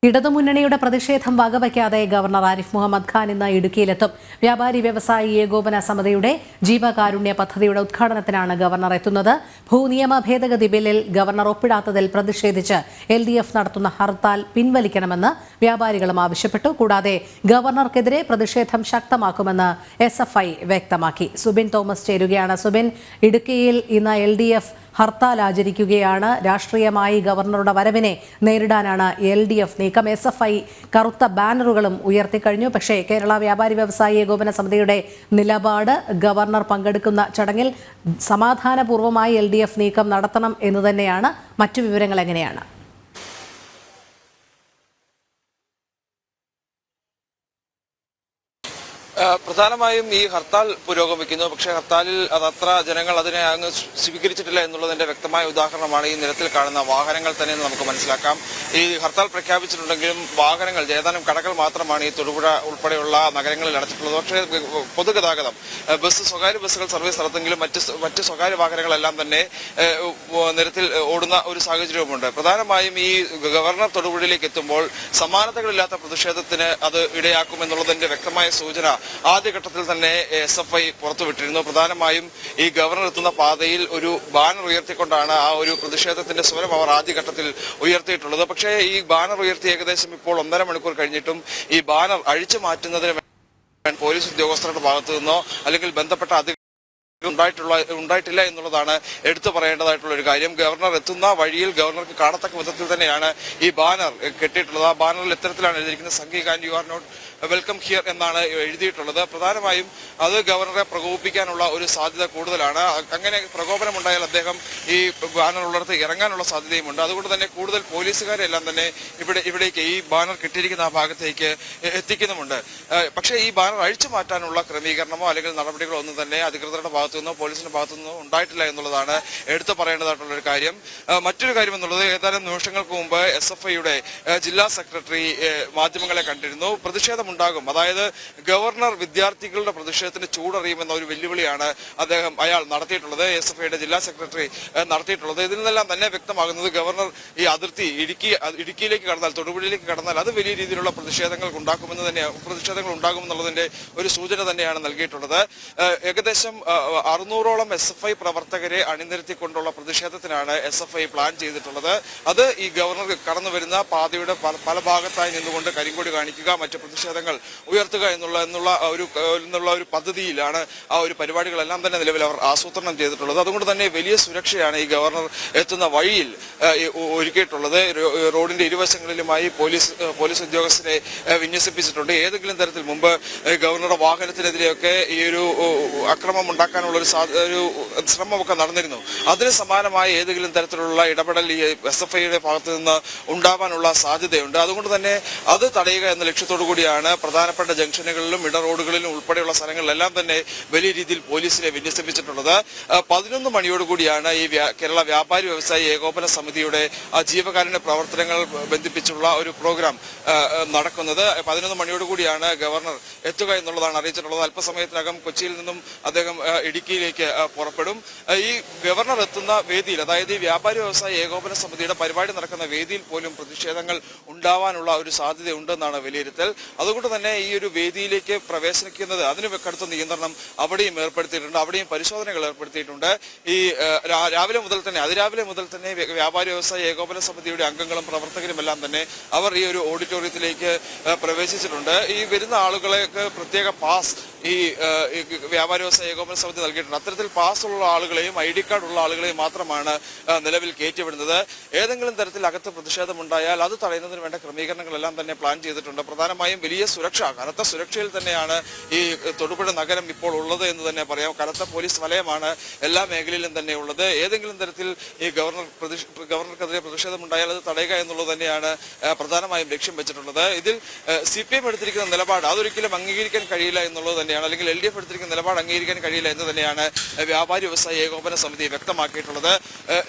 ഇടതുമുന്നണിയുടെ പ്രതിഷേധം വകവയ്ക്കാതെ ഗവർണർ ആരിഫ് മുഹമ്മദ് ഖാൻ ഇന്ന് ഇടുക്കിയിലെത്തും. വ്യാപാരി വ്യവസായി ഏകോപന സമിതിയുടെ ജീവകാരുണ്യ പദ്ധതിയുടെ ഉദ്ഘാടനത്തിനാണ് ഗവർണർ എത്തുന്നത്. ഭൂനിയമ ഭേദഗതി ബില്ലിൽ ഗവർണർ ഒപ്പിടാത്തതിൽ പ്രതിഷേധിച്ച് LDF നടത്തുന്ന ഹർത്താൽ പിൻവലിക്കണമെന്ന് വ്യാപാരികളും ആവശ്യപ്പെട്ടു. കൂടാതെ ഗവർണർക്കെതിരെ പ്രതിഷേധം ശക്തമാക്കുമെന്ന് SFI വ്യക്തമാക്കി. സുബിൻ തോമസ് ചേരുകയാണ്. സുബിൻ, ഇടുക്കിയിൽ ഇന്ന് LDF ഹർത്താൽ ആചരിക്കുകയാണ്. രാഷ്ട്രീയമായി ഗവർണറുടെ വരവിനെ നേരിടാനാണ് LDF നീക്കം. SFI കറുത്ത ബാനറുകളും ഉയർത്തിക്കഴിഞ്ഞു. പക്ഷേ കേരള വ്യാപാരി വ്യവസായി ഏകോപന സമിതിയുടെ നിലപാട് ഗവർണർ പങ്കെടുക്കുന്ന ചടങ്ങിൽ സമാധാനപൂർവ്വമായി LDF നീക്കം നടത്തണം എന്ന് തന്നെയാണ്. മറ്റു വിവരങ്ങൾ എങ്ങനെയാണ്? പ്രധാനമായും ഈ ഹർത്താൽ പുരോഗമിക്കുന്നു. പക്ഷേ ഹർത്താലിൽ അതത്ര ജനങ്ങൾ അതിനെ അങ്ങ് സ്വീകരിച്ചിട്ടില്ല എന്നുള്ളതിന്റെ വ്യക്തമായ ഉദാഹരണമാണ് ഈ നിരത്തിൽ കാണുന്ന വാഹനങ്ങൾ തന്നെ നമുക്ക് മനസ്സിലാക്കാം. ഈ ഹർത്താൽ പ്രഖ്യാപിച്ചിട്ടുണ്ടെങ്കിലും വാഹനങ്ങൾ ഏതാനും കടകൾ മാത്രമാണ് ഈ തൊടുപുഴ ഉൾപ്പെടെയുള്ള നഗരങ്ങളിൽ അടച്ചിട്ടുള്ളത്. പക്ഷേ പൊതുഗതാഗതം സ്വകാര്യ ബസ്സുകൾ സർവീസ് നടത്തുമെങ്കിലും മറ്റ് സ്വകാര്യ വാഹനങ്ങളെല്ലാം തന്നെ നിരത്തിൽ ഓടുന്ന ഒരു സാഹചര്യവുമുണ്ട്. പ്രധാനമായും ഈ ഗവർണർ തൊടുപുഴയിലേക്ക് എത്തുമ്പോൾ സമാനതകളില്ലാത്ത പ്രതിഷേധത്തിന് അത് ഇടയാക്കുമെന്നുള്ളതിന്റെ വ്യക്തമായ സൂചന ആദ്യഘട്ടത്തിൽ തന്നെ SFI പുറത്തുവിട്ടിരുന്നു. പ്രധാനമായും ഈ ഗവർണർ എത്തുന്ന പാതയിൽ ഒരു ബാനർ ഉയർത്തിക്കൊണ്ടാണ് ആ ഒരു പ്രതിഷേധത്തിന്റെ സ്വരം അവർ ആദ്യഘട്ടത്തിൽ ഉയർത്തിയിട്ടുള്ളത്. പക്ഷേ ഈ ബാനർ ഉയർത്തി ഏകദേശം ഇപ്പോൾ 1.5 മണിക്കൂർ കഴിഞ്ഞിട്ടും ഈ ബാനർ അഴിച്ചു മാറ്റുന്നതിന് പോലീസ് ഉദ്യോഗസ്ഥരുടെ ഭാഗത്തു നിന്നോ അല്ലെങ്കിൽ ബന്ധപ്പെട്ട ഉണ്ടായിട്ടില്ല എന്നുള്ളതാണ് എടുത്തു പറയേണ്ടതായിട്ടുള്ള ഒരു കാര്യം. ഗവർണർ എത്തുന്ന വഴിയിൽ ഗവർണർക്ക് കാണത്തക്ക വിധത്തിൽ തന്നെയാണ് ഈ ബാനർ കെട്ടിയിട്ടുള്ളത്. ആ ബാനറിൽ ഇത്തരത്തിലാണ് എഴുതിയിരിക്കുന്നത്, Sanghi Khan you are not welcome here എന്നാണ് എഴുതിയിട്ടുള്ളത്. പ്രധാനമായും അത് ഗവർണറെ പ്രകോപിപ്പിക്കാനുള്ള ഒരു സാധ്യത കൂടുതലാണ്. അങ്ങനെ പ്രകോപനമുണ്ടായാൽ അദ്ദേഹം ഈ ബാനർ ഉള്ളിടത്ത് ഇറങ്ങാനുള്ള സാധ്യതയുമുണ്ട്. അതുകൊണ്ട് തന്നെ കൂടുതൽ പോലീസുകാരെല്ലാം തന്നെ ഇവിടേക്ക് ഈ ബാനർ കെട്ടിയിരിക്കുന്ന ആ ഭാഗത്തേക്ക് എത്തിക്കുന്നുമുണ്ട്. പക്ഷേ ഈ ബാനർ അഴിച്ചു മാറ്റാനുള്ള ക്രമീകരണമോ അല്ലെങ്കിൽ നടപടികളോ ഒന്നും തന്നെ അധികൃതരുടെ ഭാഗത്തുനിന്നോ പോലീസിന്റെ ഭാഗത്തുനിന്നോ ഉണ്ടായിട്ടില്ല എന്നുള്ളതാണ് എടുത്തു പറയേണ്ടതായിട്ടുള്ള ഒരു കാര്യം. മറ്റൊരു കാര്യം എന്നുള്ളത് ഏതാനും നിമിഷങ്ങൾക്ക് മുമ്പ് SFIയുടെ ജില്ലാ സെക്രട്ടറി മാധ്യമങ്ങളെ കണ്ടിരുന്നു. പ്രതിഷേധമുണ്ടാകും, അതായത് ഗവർണർ വിദ്യാർത്ഥികളുടെ പ്രതിഷേധത്തിന് ചൂടറിയുമെന്ന ഒരു വെല്ലുവിളിയാണ് അയാൾ നടത്തിയിട്ടുള്ളത്, SFIയുടെ ജില്ലാ സെക്രട്ടറി നടത്തിയിട്ടുള്ളത്. ഇതിൽ നിന്നെല്ലാം തന്നെ വ്യക്തമാകുന്നത് ഗവർണർ ഈ അതിർത്തി ഇടുക്കിയിലേക്ക് കടന്നാൽ, തൊടുപുഴയിലേക്ക് കടന്നാൽ അത് വലിയ രീതിയിലുള്ള പ്രതിഷേധങ്ങൾ ഉണ്ടാകുമെന്നുള്ളതിന്റെ ഒരു സൂചന തന്നെയാണ് നൽകിയിട്ടുള്ളത്. ഏകദേശം 600ഓളം SFI പ്രവർത്തകരെ അണിനിരത്തിക്കൊണ്ടുള്ള പ്രതിഷേധത്തിനാണ് SFI പ്ലാൻ ചെയ്തിട്ടുള്ളത്. അത് ഈ ഗവർണർ കടന്നു വരുന്ന പാതയുടെ പല ഭാഗത്തായി നിന്നുകൊണ്ട് കരിങ്കൊടി കാണിക്കുക, മറ്റ് പ്രതിഷേധങ്ങൾ ഉയർത്തുക എന്നുള്ള ഒരു പദ്ധതിയിലാണ് ആ ഒരു പരിപാടികളെല്ലാം തന്നെ നിലവിൽ അവർ ആസൂത്രണം ചെയ്തിട്ടുള്ളത്. അതുകൊണ്ട് തന്നെ വലിയ സുരക്ഷയാണ് ഈ ഗവർണർ എത്തുന്ന വഴിയിൽ ഒരുക്കിയിട്ടുള്ളത്. റോഡിന്റെ ഇരുവശങ്ങളിലുമായി പോലീസ് ഉദ്യോഗസ്ഥരെ വിന്യസിപ്പിച്ചിട്ടുണ്ട്. ഏതെങ്കിലും തരത്തിൽ മുമ്പ് ഗവർണറുടെ വാഹനത്തിനെതിരെയൊക്കെ ഈ ഒരു അക്രമം ഉണ്ടാക്കാനുള്ള ഒരു ശ്രമമൊക്കെ നടന്നിരുന്നു. അതിന് സമാനമായ ഏതെങ്കിലും തരത്തിലുള്ള ഇടപെടൽ ഈ SFIയുടെ ഭാഗത്തു നിന്ന് ഉണ്ടാവാനുള്ള സാധ്യതയുണ്ട്. അതുകൊണ്ട് തന്നെ അത് തടയുക എന്ന ലക്ഷ്യത്തോടു കൂടിയാണ് പ്രധാനപ്പെട്ട ജംഗ്ഷനുകളിലും ഇടറോഡുകളിലും ഉൾപ്പെടെയുള്ള സ്ഥലങ്ങളിലെല്ലാം തന്നെ വലിയ രീതിയിൽ പോലീസിനെ വിന്യസിപ്പിച്ചിട്ടുള്ളത്. 11 മണിയോടുകൂടിയാണ് ഈ കേരള വ്യാപാരി വ്യവസായി ഏകോപന സമിതിയുടെ ജീവകാരുണ്യ പ്രവർത്തനങ്ങൾ ബന്ധിപ്പിച്ചുള്ള ഒരു പ്രോഗ്രാം നടക്കുന്നത്. 11 മണിയോടുകൂടിയാണ് ഗവർണർ എത്തുക എന്നുള്ളതാണ് അറിയിച്ചിട്ടുള്ളത്. അല്പസമയത്തിനകം കൊച്ചിയിൽ നിന്നും അദ്ദേഹം ഇടുക്കിയിലേക്ക് പുറപ്പെടും. ഈ ഗവർണർ എത്തുന്ന വേദിയിൽ, അതായത് ഈ വ്യാപാരി വ്യവസായ ഏകോപന സമിതിയുടെ പരിപാടി നടക്കുന്ന വേദിയിൽ പോലും പ്രതിഷേധങ്ങൾ ഉണ്ടാവാനുള്ള ഒരു സാധ്യത ഉണ്ടെന്നാണ് വിലയിരുത്തൽ. അതുകൊണ്ട് തന്നെ ഈ ഒരു വേദിയിലേക്ക് പ്രവേശിക്കുന്നത് അതിന് കടുത്ത നിയന്ത്രണം അവിടെയും ഏർപ്പെടുത്തിയിട്ടുണ്ട്, അവിടെയും പരിശോധനകൾ ഏർപ്പെടുത്തിയിട്ടുണ്ട്. ഈ അതിരാവിലെ മുതൽ തന്നെ വ്യാപാരി വ്യവസായ ഏകോപന സമിതിയുടെ അംഗങ്ങളും പ്രവർത്തകരും എല്ലാം തന്നെ അവർ ഈ ഒരു ഓഡിറ്റോറിയത്തിലേക്ക് പ്രവേശിച്ചിട്ടുണ്ട്. ഈ വരുന്ന ആളുകളെയൊക്കെ പ്രത്യേക പാസ് ഈ വ്യാപാരി വ്യവസായ ഏകോപന സമിതി നൽകിയിട്ടുണ്ട്. അത്തരത്തിൽ പാസ്സുള്ള ആളുകളെയും ID കാർഡ് ഉള്ള ആളുകളെയും മാത്രമാണ് നിലവിൽ കയറ്റിവിടുന്നത്. ഏതെങ്കിലും തരത്തിൽ അകത്ത് പ്രതിഷേധമുണ്ടായാൽ അത് തടയുന്നതിന് വേണ്ട ക്രമീകരണങ്ങളെല്ലാം തന്നെ പ്ലാൻ ചെയ്തിട്ടുണ്ട്. പ്രധാനമായും വലിയ കനത്ത സുരക്ഷയിൽ തന്നെയാണ് ഈ തൊടുപുഴ നഗരം ഇപ്പോൾ ഉള്ളത് എന്ന് തന്നെ പറയാം. കനത്ത പോലീസ് വലയമാണ് എല്ലാ മേഖലയിലും തന്നെ ഉള്ളത്. ഏതെങ്കിലും തരത്തിൽ ഈ ഗവർണർക്കെതിരെ പ്രതിഷേധമുണ്ടായാൽ അത് തടയുക എന്നുള്ളത് തന്നെയാണ് പ്രധാനമായും ലക്ഷ്യം വെച്ചിട്ടുള്ളത്. ഇതിൽ CPM എടുത്തിരിക്കുന്ന നിലപാട് അതൊരിക്കലും അംഗീകരിക്കാൻ കഴിയില്ല എന്നുള്ളത് തന്നെയാണ്, അല്ലെങ്കിൽ LDF എടുത്തിരിക്കുന്ന നിലപാട് അംഗീകരിക്കാൻ കഴിയില്ല എന്ന് തന്നെയാണ് വ്യാപാരി വ്യവസായ ഏകോപന സമിതി വ്യക്തമാക്കിയിട്ടുള്ളത്.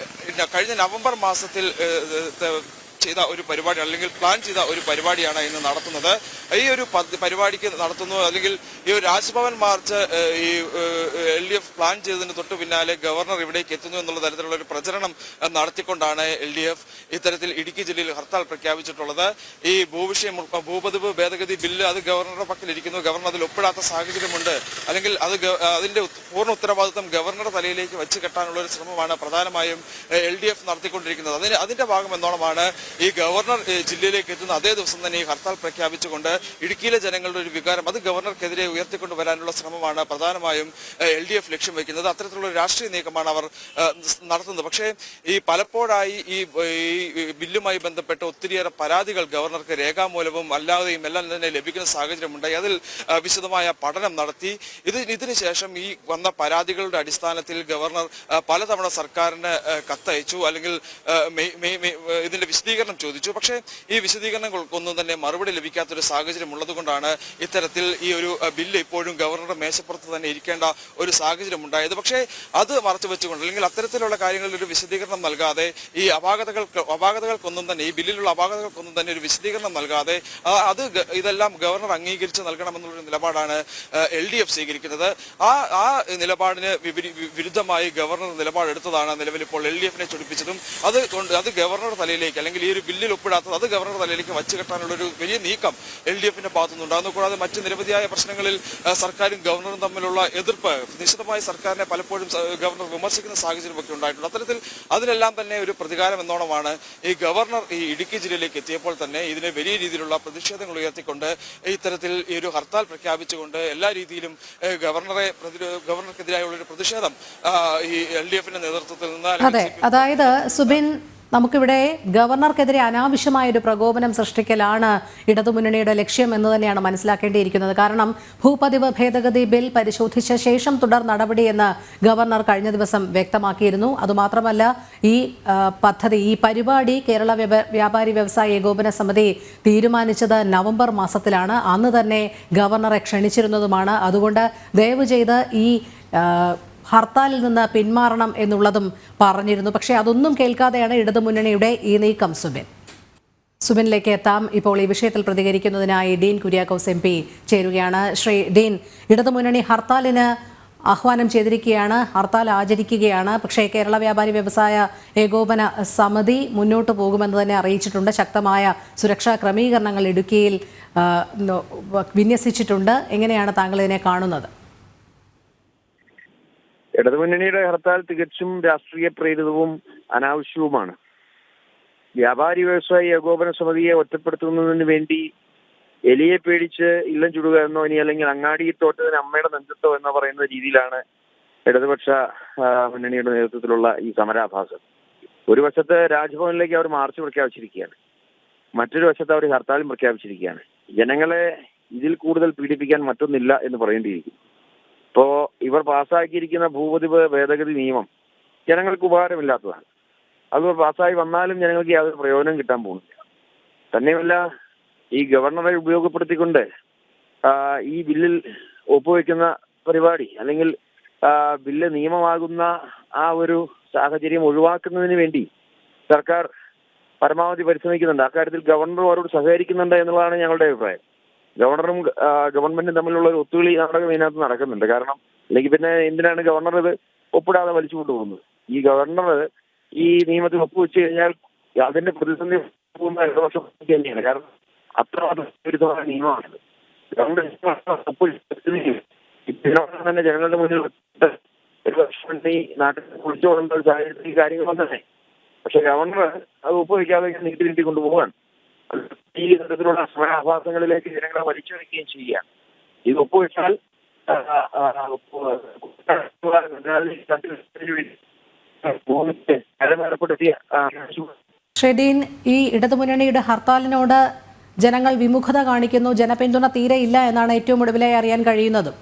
കഴിഞ്ഞ നവംബർ മാസത്തിൽ ചെയ്ത ഒരു പരിപാടി അല്ലെങ്കിൽ പ്ലാൻ ചെയ്ത ഒരു പരിപാടിയാണ് ഇന്ന് നടത്തുന്നത്. ഈ ഒരു പരിപാടിക്ക് നടത്തുന്നു അല്ലെങ്കിൽ ഈ ഒരു രാജ്ഭവൻ മാർച്ച് ഈ LDF പ്ലാൻ ചെയ്തതിന് തൊട്ടു പിന്നാലെ ഗവർണർ ഇവിടേക്ക് എത്തുന്നു എന്നുള്ള തരത്തിലുള്ള ഒരു പ്രചരണം നടത്തിക്കൊണ്ടാണ് LDF ഇത്തരത്തിൽ ഇടുക്കി ജില്ലയിൽ ഹർത്താൽ പ്രഖ്യാപിച്ചിട്ടുള്ളത്. ഈ ഭൂപതിവ് ഭേദഗതി ബില്ല് അത് ഗവർണറുടെ പക്കലിരിക്കുന്നു. ഗവർണർ അതിൽ ഒപ്പിടാത്ത സാഹചര്യമുണ്ട്. അല്ലെങ്കിൽ അതിന്റെ പൂർണ്ണ ഉത്തരവാദിത്വം ഗവർണറുടെ തലയിലേക്ക് വെച്ച് കെട്ടാനുള്ള ഒരു ശ്രമമാണ് പ്രധാനമായും LDF നടത്തിക്കൊണ്ടിരിക്കുന്നത്. അതിന്റെ ഭാഗം എന്നോണമാണ് ഈ ഗവർണർ ജില്ലയിലേക്ക് എത്തുന്ന അതേ ദിവസം തന്നെ ഈ ഹർത്താൽ പ്രഖ്യാപിച്ചുകൊണ്ട് ഇടുക്കിയിലെ ജനങ്ങളുടെ ഒരു വികാരം അത് ഗവർണർക്കെതിരെ ഉയർത്തിക്കൊണ്ടു വരാനുള്ള ശ്രമമാണ് പ്രധാനമായും LDF ലക്ഷ്യം വയ്ക്കുന്നത്. അത്തരത്തിലുള്ള രാഷ്ട്രീയ നീക്കമാണ് അവർ നടത്തുന്നത്. പക്ഷേ ഈ പലപ്പോഴായി ഈ ബില്ലുമായി ബന്ധപ്പെട്ട് ഒത്തിരിയേറെ പരാതികൾ ഗവർണർക്ക് രേഖാമൂലവും അല്ലാതെയും എല്ലാം തന്നെ ലഭിക്കുന്ന സാഹചര്യമുണ്ടായി. അതിൽ വിശദമായ പഠനം നടത്തി. ഇതിനുശേഷം ഈ വന്ന പരാതികളുടെ അടിസ്ഥാനത്തിൽ ഗവർണർ പലതവണ സർക്കാരിന് കത്തയച്ചു അല്ലെങ്കിൽ ഇതിന്റെ വിശദീകരണം ചോദിച്ചു. പക്ഷേ ഈ വിശദീകരണങ്ങൾക്കൊന്നും തന്നെ മറുപടി ലഭിക്കാത്തൊരു സാഹചര്യം ഉള്ളതുകൊണ്ടാണ് ഇത്തരത്തിൽ ഈ ഒരു ബില്ല് ഇപ്പോഴും ഗവർണറുടെ മേശപ്പുറത്ത് തന്നെ ഇരിക്കേണ്ട ഒരു സാഹചര്യം ഉണ്ടായത്. പക്ഷേ അത് മറച്ചു വെച്ചുകൊണ്ട് അല്ലെങ്കിൽ അത്തരത്തിലുള്ള കാര്യങ്ങളിൽ ഒരു വിശദീകരണം നൽകാതെ ഈ അപാകതകൾക്കൊന്നും തന്നെ ഈ ബില്ലിലുള്ള അപാകതകൾക്കൊന്നും തന്നെ ഒരു വിശദീകരണം നൽകാതെ ഇതെല്ലാം ഗവർണർ അംഗീകരിച്ച് നൽകണമെന്നുള്ളൊരു നിലപാടാണ് LDF സ്വീകരിക്കുന്നത്. ആ നിലപാടിന് വിരുദ്ധമായി ഗവർണർ നിലപാടെടുത്തതാണ് നിലവിൽ ഇപ്പോൾ LDF-നെ ചൊടിപ്പിച്ചതും അത് ഗവർണറുടെ തലയിലേക്ക് അല്ലെങ്കിൽ ഈ ഒരു ബില്ലിൽ ഒപ്പിടാത്തത് അത് ഗവർണറുടെ തലയിലേക്ക് വച്ചു കെട്ടാനുള്ള ഒരു വലിയ നീക്കം LDF-ന്റെ ഭാഗത്തുനിന്നുണ്ടാകുന്നു. കൂടാതെ മറ്റ് നിരവധിയായ പ്രശ്നങ്ങളിൽ സർക്കാരും ഗവർണറും തമ്മിലുള്ള എതിർപ്പ് നിശ്ചിതമായി സർക്കാരിനെ പലപ്പോഴും ഗവർണർ വിമർശിക്കുന്ന സാഹചര്യമൊക്കെ ഉണ്ടായിട്ടുണ്ട്. അത്തരത്തിൽ അതിനെല്ലാം തന്നെ ഒരു പ്രതികാരം എന്നോണമാണ് ഈ ഗവർണർ ഈ ഇടുക്കി ജില്ലയിലേക്ക് എത്തിയപ്പോൾ തന്നെ ഇതിന് വലിയ രീതിയിലുള്ള പ്രതിഷേധങ്ങൾ ഉയർത്തിക്കൊണ്ട് ഇത്തരത്തിൽ ഈ ഒരു ഹർത്താൽ പ്രഖ്യാപിച്ചുകൊണ്ട് എല്ലാ രീതിയിലും ഗവർണർക്കെതിരായുള്ള ഒരു പ്രതിഷേധം ഈ LDF-ന്റെ നേതൃത്വത്തിൽ നിന്ന് അതായത് സുബിൻ നമുക്കിവിടെ ഗവർണർക്കെതിരെ അനാവശ്യമായ ഒരു പ്രകോപനം സൃഷ്ടിക്കലാണ് ഇടതുമുന്നണിയുടെ ലക്ഷ്യം എന്ന് തന്നെയാണ് മനസ്സിലാക്കേണ്ടിയിരിക്കുന്നത്. കാരണം ഭൂപതിവ് ഭേദഗതി ബിൽ പരിശോധിച്ച ശേഷം തുടർ നടപടിയെന്ന് ഗവർണർ കഴിഞ്ഞ ദിവസം വ്യക്തമാക്കിയിരുന്നു. അതുമാത്രമല്ല ഈ പരിപാടി കേരള വ്യാപാരി വ്യവസായ ഏകോപന സമിതി തീരുമാനിച്ചത് നവംബർ മാസത്തിലാണ്. അന്ന് തന്നെ ഗവർണറെ ക്ഷണിച്ചിരുന്നതുമാണ്. അതുകൊണ്ട് ദയവ് ചെയ്ത് ഈ ഹർത്താലിൽ നിന്ന് പിന്മാറണം എന്നുള്ളതും പറഞ്ഞിരുന്നു. പക്ഷേ അതൊന്നും കേൾക്കാതെയാണ് ഇടതുമുന്നണിയുടെ ഈ നീക്കം. സുബിനിലേക്ക് എത്താം. ഇപ്പോൾ ഈ വിഷയത്തിൽ പ്രതികരിക്കുന്നതിനായി ഡീൻ കുര്യാക്കോസ് MP ചേരുകയാണ്. ശ്രീ ഡീൻ, ഇടതുമുന്നണി ഹർത്താലിന് ആഹ്വാനം ചെയ്തിരിക്കുകയാണ്, ഹർത്താൽ ആചരിക്കുകയാണ്. പക്ഷേ കേരള വ്യാപാരി വ്യവസായ ഏകോപന സമിതി മുന്നോട്ട് പോകുമെന്ന് തന്നെ അറിയിച്ചിട്ടുണ്ട്. ശക്തമായ സുരക്ഷാ ക്രമീകരണങ്ങൾ ഇടുക്കിയിൽ വിന്യസിച്ചിട്ടുണ്ട്. എങ്ങനെയാണ് താങ്കൾ ഇതിനെ കാണുന്നത്? ഇടതുമുന്നണിയുടെ ഹർത്താൽ തികച്ചും രാഷ്ട്രീയ പ്രേരിതവും അനാവശ്യവുമാണ്. വ്യാപാരി വ്യവസായ ഏകോപന സമിതിയെ ഒറ്റപ്പെടുത്തുന്നതിന് വേണ്ടി എലിയെ പേടിച്ച് ഇല്ലം ചുടുക എന്നോ ഇനി അല്ലെങ്കിൽ അങ്ങാടിയിൽ തോറ്റതിന് അമ്മയുടെ നെഞ്ചത്തോ എന്ന് പറയുന്ന രീതിയിലാണ് ഇടതുപക്ഷ മുന്നണിയുടെ നേതൃത്വത്തിലുള്ള ഈ സമരാഭാസം. ഒരു വശത്ത് രാജ്ഭവനിലേക്ക് അവർ മാർച്ച് പ്രഖ്യാപിച്ചിരിക്കുകയാണ്, മറ്റൊരു വശത്ത് അവർ ഹർത്താലും പ്രഖ്യാപിച്ചിരിക്കുകയാണ്. ജനങ്ങളെ ഇതിൽ കൂടുതൽ പീഡിപ്പിക്കാൻ മറ്റൊന്നില്ല എന്ന് പറയേണ്ടിയിരിക്കുന്നു. ഇപ്പോ ഇവർ പാസ്സാക്കിയിരിക്കുന്ന ഭൂപതിവ് ഭേദഗതി നിയമം ജനങ്ങൾക്ക് ഉപകാരമില്ലാത്തതാണ്. അത് പാസ്സായി വന്നാലും ജനങ്ങൾക്ക് യാതൊരു പ്രയോജനം കിട്ടാൻ പോകുന്നില്ല. തന്നെയുമല്ല, ഈ ഗവർണറെ ഉപയോഗപ്പെടുത്തിക്കൊണ്ട് ഈ ബില്ലിൽ ഒപ്പുവെക്കുന്ന പരിപാടി അല്ലെങ്കിൽ ബില്ല് നിയമമാകുന്ന ആ ഒരു സാഹചര്യം ഒഴിവാക്കുന്നതിന് വേണ്ടി സർക്കാർ പരമാവധി പരിശ്രമിക്കുന്നുണ്ട്. അക്കാര്യത്തിൽ ഗവർണർ അവരോട് സഹകരിക്കുന്നുണ്ട് എന്നുള്ളതാണ് ഞങ്ങളുടെ അഭിപ്രായം. ഗവർണറും ഗവൺമെന്റും തമ്മിലുള്ള ഒരു ഒത്തുകളി നാടകം ഇതിനകത്ത് നടക്കുന്നുണ്ട്. കാരണം അല്ലെങ്കിൽ പിന്നെ എന്തിനാണ് ഗവർണർ ഇത് ഒപ്പിടാതെ വലിച്ചു കൊണ്ടുപോകുന്നത്? ഈ ഗവർണർ ഈ നിയമത്തിൽ ഒപ്പുവെച്ച് കഴിഞ്ഞാൽ അതിന്റെ പ്രതിസന്ധി പോകുന്ന ഇടതുപക്ഷം തന്നെയാണ്. കാരണം അത്ര വിരുദ്ധമായ നിയമമാണിത്. ഗവൺമെന്റ് ഇതിനോടൊപ്പം തന്നെ ജനങ്ങളുടെ മുന്നിൽ ഒരു വർഷം ഈ നാട്ടിൽ കുളിച്ചുകൊണ്ട ഒരു സാഹചര്യത്തിൽ ഈ കാര്യങ്ങൾ തന്നെ. പക്ഷെ ഗവർണർ അത് ഒപ്പുവെക്കാതെ നീട്ടി കൊണ്ടുപോകാൻ ഈ തരത്തിലുള്ള സമരാഭാസങ്ങളിലേക്ക് ജനങ്ങളെ വലിച്ചെടുക്കുകയും ചെയ്യുക. ഇത് ഒപ്പുവെച്ചാൽ ഷെഡീൻ, ഈ ഇടതുമുന്നണിയുടെ ഹർത്താലിനോട് ജനങ്ങൾ വിമുഖത കാണിക്കുന്നു, ജനപിന്തുണ തീരെ ഇല്ല എന്നാണ് ഏറ്റവും ഒടുവിലായി അറിയാൻ കഴിയുന്നതും.